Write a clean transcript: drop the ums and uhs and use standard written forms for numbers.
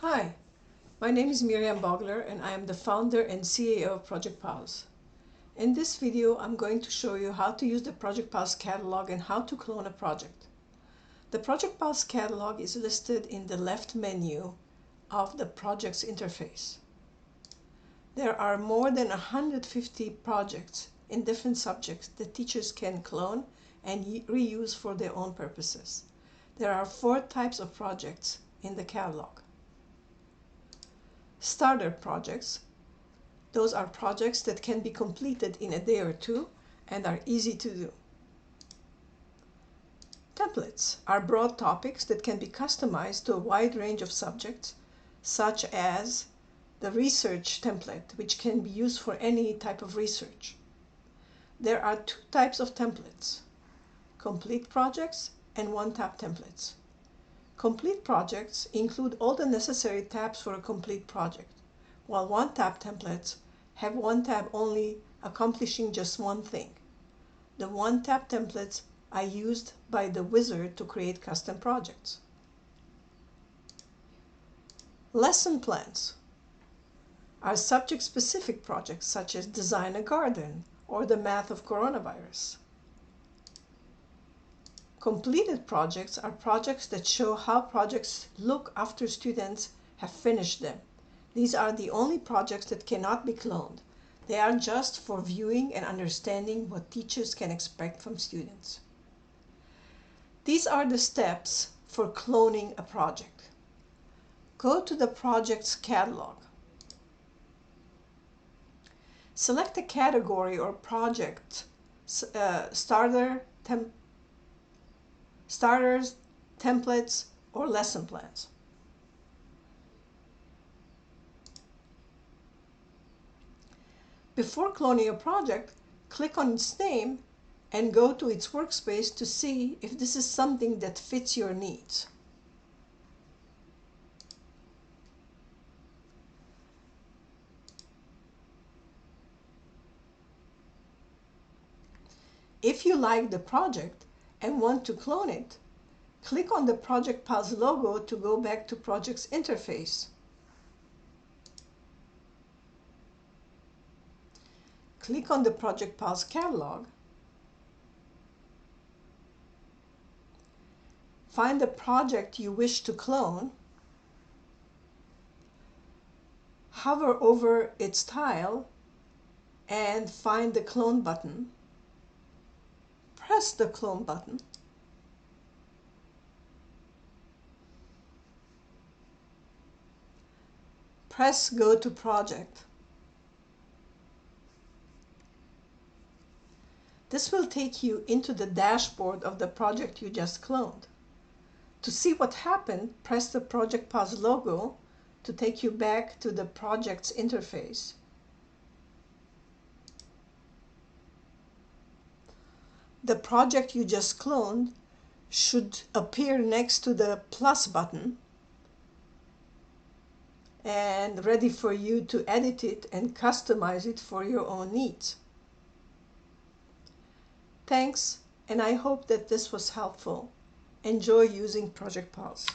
Hi, my name is Miriam Bogler and I am the founder and CEO of Project Pulse. In this video, I'm going to show you how to use the Project Pulse catalog and how to clone a project. The Project Pulse catalog is listed in the left menu of the project's interface. There are more than 150 projects in different subjects that teachers can clone and reuse for their own purposes. There are 4 types of projects in the catalog. Starter projects. Those are projects that can be completed in a day or two and are easy to do. Templates are broad topics that can be customized to a wide range of subjects, such as the research template, which can be used for any type of research. There are 2 types of templates: complete projects and one-tab templates. Complete projects include all the necessary tabs for a complete project, while one-tab templates have one tab only accomplishing just one thing. The one-tab templates are used by the wizard to create custom projects. Lesson plans are subject-specific projects such as design a garden or the math of coronavirus. Completed projects are projects that show how projects look after students have finished them. These are the only projects that cannot be cloned. They are just for viewing and understanding what teachers can expect from students. These are the steps for cloning a project. Go to the project's catalog. Select a category or project, starters, templates, or lesson plans. Before cloning a project, click on its name and go to its workspace to see if this is something that fits your needs. If you like the project and want to clone it, click on the Project Pulse logo to go back to Project's interface. Click on the Project Pulse catalog. Find the project you wish to clone. Hover over its tile and find the Clone button. Press the Clone button. Press Go to Project. This will take you into the dashboard of the project you just cloned. To see what happened, press the Project Pulse logo to take you back to the project's interface. The project you just cloned should appear next to the plus button and ready for you to edit it and customize it for your own needs. Thanks, and I hope that this was helpful. Enjoy using Project Pulse.